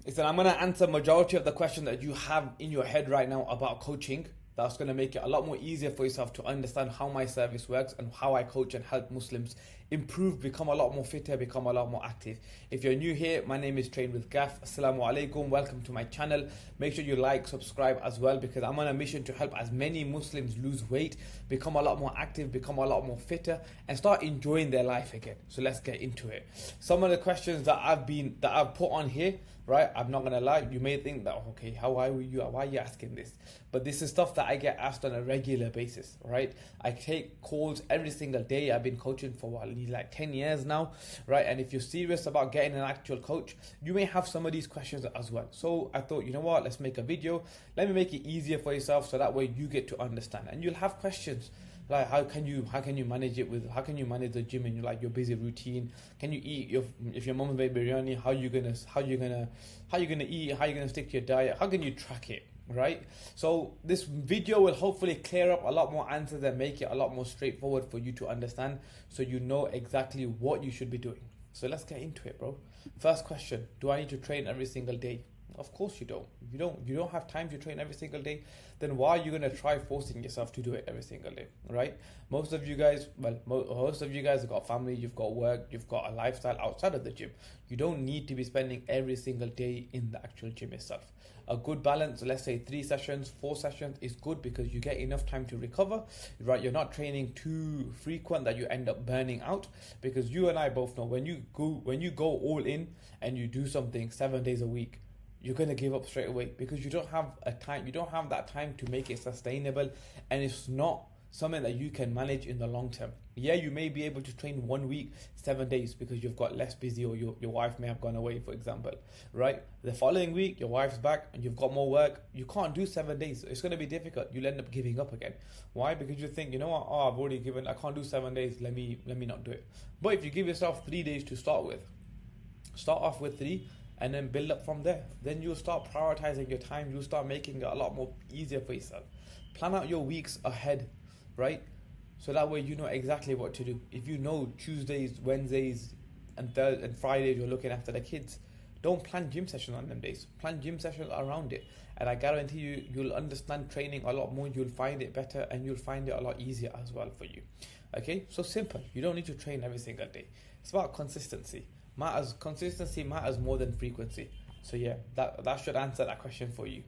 Listen, I'm going to answer majority of the question that you have in your head right now about coaching. That's going to make it a lot more easier for yourself to understand how my service works and how I coach and help Muslims improve, become a lot more fitter, become a lot more active. If you're new here, my name is Train with Gaff. Assalamu alaikum. Welcome to my channel. Make sure you like, subscribe as well, because I'm on a mission to help as many Muslims lose weight, become a lot more active, become a lot more fitter, and start enjoying their life again. So let's get into it. Some of the questions that I've put on here, right? I'm not gonna lie. You may think that, okay, why are you asking this? But this is stuff that I get asked on a regular basis, right? I take calls every single day. I've been coaching for like 10 years now, right? And if you're serious about getting an actual coach, you may have some of these questions as well. So I thought, you know what? Let's make a video. Let me make it easier for yourself, so that way you get to understand. And you'll have questions like how can you manage it with, how can you manage the gym in your busy routine? Can you eat if your mom made biryani? How you gonna eat? How you gonna stick to your diet? How can you track it? Right? So this video will hopefully clear up a lot more answers and make it a lot more straightforward for you to understand, so you know exactly what you should be doing. So let's get into it, bro. First question: do I need to train every single day? Of course you don't. You don't have time to train every single day. Then why are you gonna try forcing yourself to do it every single day, right? Most of you guys have got family, you've got work, you've got a lifestyle outside of the gym. You don't need to be spending every single day in the actual gym itself. A good balance, let's say 3 sessions, 4 sessions, is good because you get enough time to recover, right? You're not training too frequent that you end up burning out, because you and I both know when you go all in and you do something 7 days a week, you're going to give up straight away, because you don't have that time to make it sustainable, and it's not something that you can manage in the long term. Yeah, you may be able to train 1 week 7 days because you've got less busy, or your wife may have gone away, for example, right? The following week your wife's back and you've got more work. You can't do 7 days. It's going to be difficult. You'll end up giving up again. Why? Because you think, you know what, I've already given, I can't do 7 days, let me not do it. But if you give yourself 3 days to start off with 3 and then build up from there, then you'll start prioritizing your time. You'll start making it a lot more easier for yourself. Plan out your weeks ahead, right? So that way you know exactly what to do. If you know Tuesdays, Wednesdays, and Fridays you're looking after the kids, don't plan gym sessions on them days. Plan gym sessions around it. And I guarantee you'll understand training a lot more. You'll find it better, and you'll find it a lot easier as well for you. Okay? So simple. You don't need to train every single day. It's about consistency. Consistency matters more than frequency. So yeah, that should answer that question for you.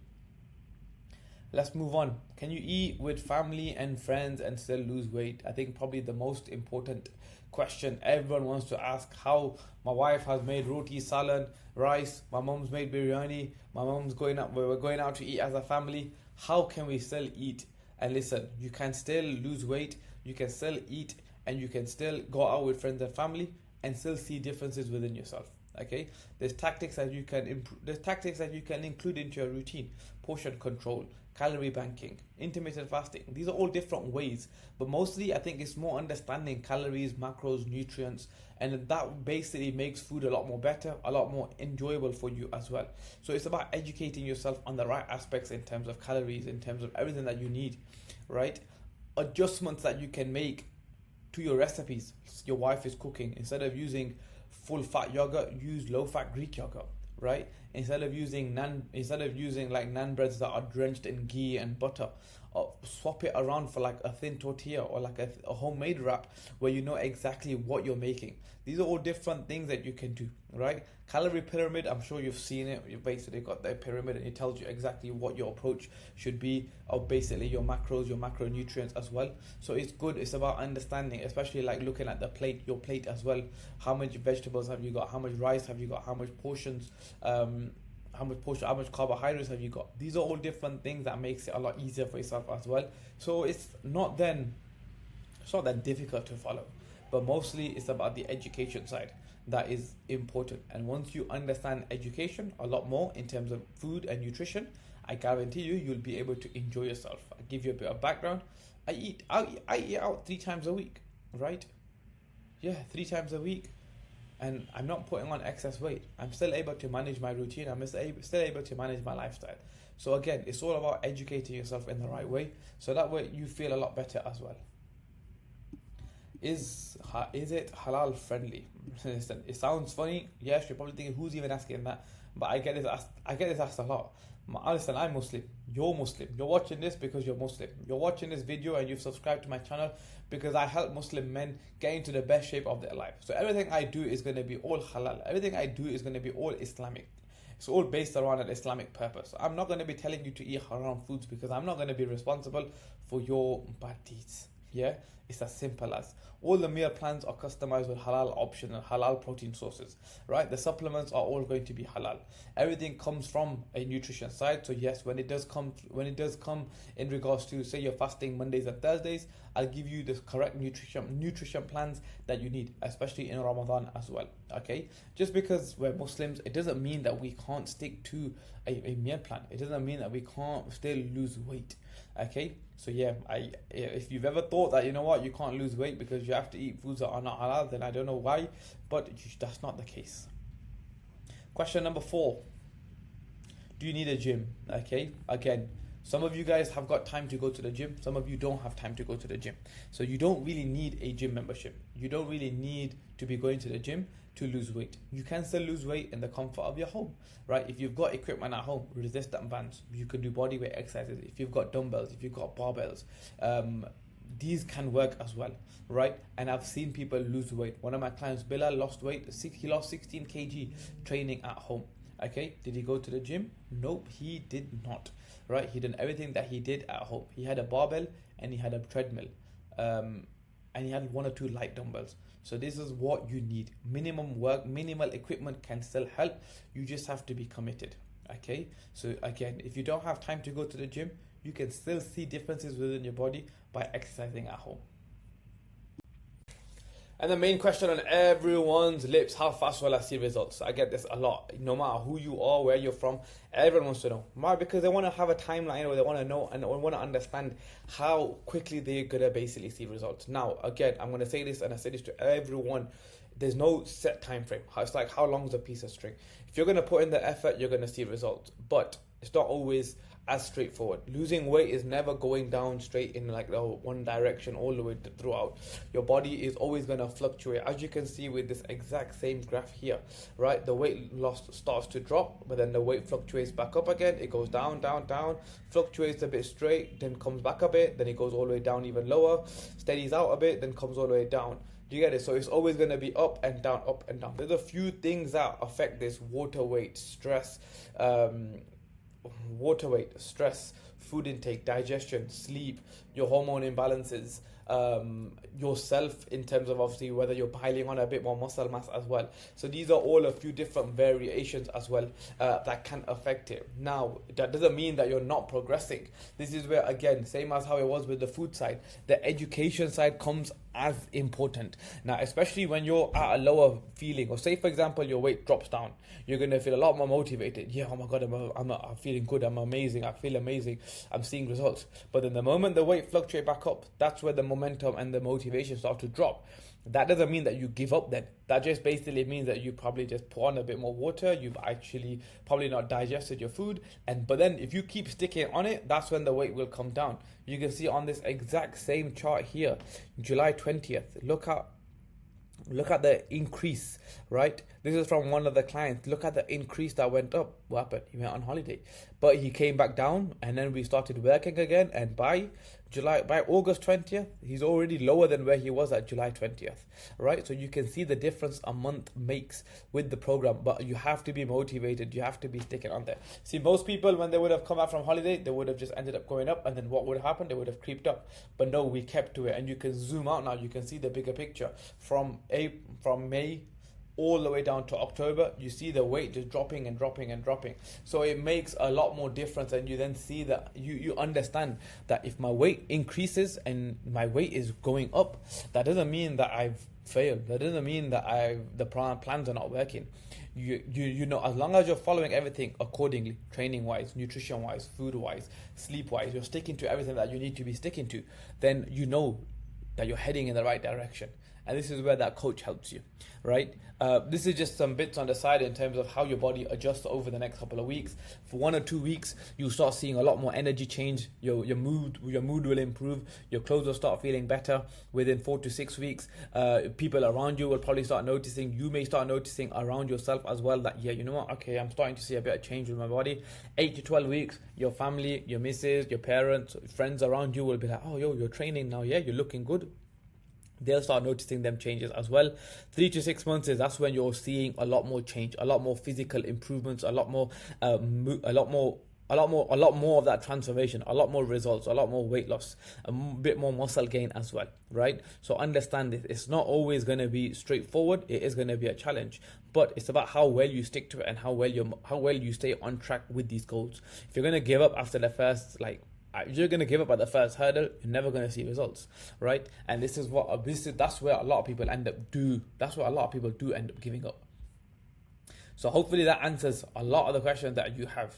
Let's move on. Can you eat with family and friends and still lose weight? I think probably the most important question everyone wants to ask. How my wife has made roti, salad, rice, my mom's made biryani, we're going out to eat as a family. How can we still eat? And listen, you can still lose weight, you can still eat, and you can still go out with friends and family and still see differences within yourself. Okay, there's tactics that you can include into your routine: portion control, calorie banking, intermittent fasting. These are all different ways, but mostly I think it's more understanding calories, macros, nutrients, and that basically makes food a lot more better, a lot more enjoyable for you as well. So it's about educating yourself on the right aspects in terms of calories, in terms of everything that you need, right? Adjustments that you can make to your recipes. Your wife is cooking, instead of using full fat yogurt, use low fat Greek yogurt, right? Instead of using like naan breads that are drenched in ghee and butter, swap it around for like a thin tortilla, or like a homemade wrap where you know exactly what you're making. These are all different things that you can do, right? Calorie pyramid, I'm sure you've seen it. You've basically got that pyramid, and it tells you exactly what your approach should be, of basically your macros, your macronutrients as well. So it's good. It's about understanding, especially like looking at your plate as well. How much vegetables have you got? How much rice have you got? How much portions? How much carbohydrates have you got? These are all different things that makes it a lot easier for yourself as well. So it's not that difficult to follow, but mostly it's about the education side that is important. And once you understand education a lot more in terms of food and nutrition, I guarantee you'll be able to enjoy yourself. I'll give you a bit of background. I eat out 3 times a week, right? Yeah, 3 times a week. And I'm not putting on excess weight. I'm still able to manage my routine. I'm still able to manage my lifestyle. So again, it's all about educating yourself in the right way, so that way you feel a lot better as well. Is it halal friendly? Listen, it sounds funny. Yes, you're probably thinking, who's even asking that? but I get this asked a lot. Listen, I'm Muslim. You're Muslim. You're watching this because you're Muslim. You're watching this video and you've subscribed to my channel because I help Muslim men get into the best shape of their life. So everything I do is going to be all halal. Everything I do is going to be all Islamic. It's all based around an Islamic purpose. I'm not going to be telling you to eat haram foods because I'm not going to be responsible for your bad deeds. Yeah, it's as simple as all the meal plans are customized with halal options and halal protein sources, right? The supplements are all going to be halal. Everything comes from a nutrition side. So yes, when it does come in regards to, say, you're fasting Mondays and Thursdays, I'll give you the correct nutrition plans that you need, especially in Ramadan as well. Okay, just because we're Muslims, it doesn't mean that we can't stick to a meal plan. It doesn't mean that we can't still lose weight. Okay, so yeah, if you've ever thought that, you know what, you can't lose weight because you have to eat foods that are not halal, then I don't know why, but that's not the case. Question number 4. Do you need a gym? Okay, again, some of you guys have got time to go to the gym. Some of you don't have time to go to the gym. So you don't really need a gym membership. You don't really need to be going to the gym to lose weight. You can still lose weight in the comfort of your home, right? If you've got equipment at home, resistant bands, you can do bodyweight exercises. If you've got dumbbells, if you've got barbells, these can work as well, right? And I've seen people lose weight. One of my clients, Bilal, lost weight. He lost 16 kg training at home. Okay, did he go to the gym? Nope, he did not, right? He did everything that he did at home. He had a barbell and he had a treadmill, and he had 1 or 2 light dumbbells. So this is what you need. Minimum work, minimal equipment can still help. You just have to be committed. Okay, so again, if you don't have time to go to the gym, you can still see differences within your body by exercising at home. And the main question on everyone's lips, how fast will I see results? I get this a lot. No matter who you are, where you're from, everyone wants to know. Why? Because they want to have a timeline, or they want to know and want to understand how quickly they're going to basically see results. Now, again, I'm going to say this, and I say this to everyone. There's no set time frame. It's like, how long is a piece of string? If you're going to put in the effort, you're going to see results. But it's not always as straightforward. Losing weight is never going down straight in like the one direction all the way throughout. Your body is always going to fluctuate, as you can see with this exact same graph here, right? The weight loss starts to drop, but then the weight fluctuates back up again. It goes down, down, down, fluctuates a bit straight, then comes back a bit, then it goes all the way down even lower, steadies out a bit, then comes all the way down. Do you get it? So it's always going to be up and down, up and down. There's a few things that affect this: water weight, stress, food intake, digestion, sleep, your hormone imbalances, yourself in terms of obviously whether you're piling on a bit more muscle mass as well. So these are all a few different variations as well that can affect it. Now, that doesn't mean that you're not progressing. This is where, again, same as how it was with the food side, the education side comes as important. Now, especially when you're at a lower feeling, or say for example your weight drops down, you're going to feel a lot more motivated. Yeah, oh my god, I'm feeling good, I'm amazing, I feel amazing, I'm seeing results. But then the moment the weight fluctuates back up, that's where the momentum and the motivation start to drop. That doesn't mean that you give up then. That just basically means that you probably just pour on a bit more water. You've actually probably not digested your food. But then if you keep sticking on it, that's when the weight will come down. You can see on this exact same chart here, July 20th, look at the increase, right? This is from one of the clients. Look at the increase that went up. What happened? He went on holiday, but he came back down, and then we started working again. And by August 20th, he's already lower than where he was at July 20th, right? So you can see the difference a month makes with the program, but you have to be motivated. You have to be sticking on there. See, most people, when they would have come back from holiday, they would have just ended up going up, and then what would have happened? They would have creeped up. But no, we kept to it, and you can zoom out now. You can see the bigger picture from May all the way down to October. You see the weight just dropping and dropping and dropping. So it makes a lot more difference, and you then see that you understand that if my weight increases and my weight is going up, that doesn't mean that I've failed. That doesn't mean that the plans are not working. You know, as long as you're following everything accordingly, training wise, nutrition wise, food wise, sleep wise, you're sticking to everything that you need to be sticking to, then you know that you're heading in the right direction. and this is where that coach helps you, right? This is just some bits on the side in terms of how your body adjusts over the next couple of weeks. For 1 or 2 weeks, you'll start seeing a lot more energy change. Your mood will improve. Your clothes will start feeling better. Within 4 to 6 weeks, people around you will probably start noticing. You may start noticing around yourself as well that, yeah, you know what? Okay, I'm starting to see a bit of change with my body. 8 to 12 weeks, your family, your missus, your parents, friends around you will be like, oh, yo, you're training now. Yeah, you're looking good. They'll start noticing them changes as well. 3 to 6 months that's when you're seeing a lot more change, a lot more physical improvements, a lot more of that transformation, a lot more results, a lot more weight loss, a bit more muscle gain as well, right? So understand this. It's not always going to be straightforward. It is going to be a challenge, but it's about how well you stick to it and how well you stay on track with these goals. If you're going to give up after the first, if you're going to give up at the first hurdle, you're never going to see results, right? And that's where a lot of people end up do end up giving up. So hopefully that answers a lot of the questions that you have.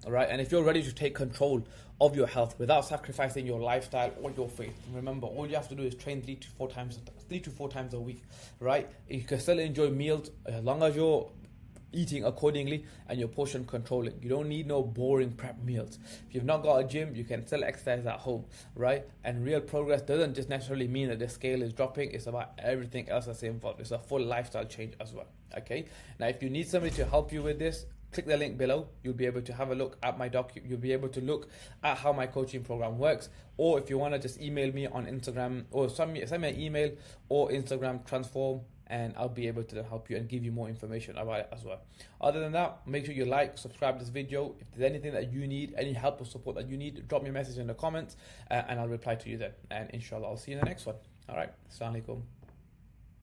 All right, and if you're ready to take control of your health without sacrificing your lifestyle or your faith, remember, all you have to do is train 3 to 4 times a week, right? You can still enjoy meals as long as you're eating accordingly and you're portion controlling. You don't need no boring prep meals. If you've not got a gym, you can still exercise at home, right? And real progress doesn't just necessarily mean that the scale is dropping. It's about everything else that's involved. It's a full lifestyle change as well. Okay, now if you need somebody to help you with this, click the link below. You'll be able to have a look at my you'll be able to look at how my coaching program works. Or if you want to just email me on Instagram, or send me an email or Instagram transform, and I'll be able to help you and give you more information about it as well. Other than that, make sure you subscribe to this video. If there's anything that you need, any help or support that you need, drop me a message in the comments and I'll reply to you then. And inshallah, I'll see you in the next one. All right. Assalamu alaikum.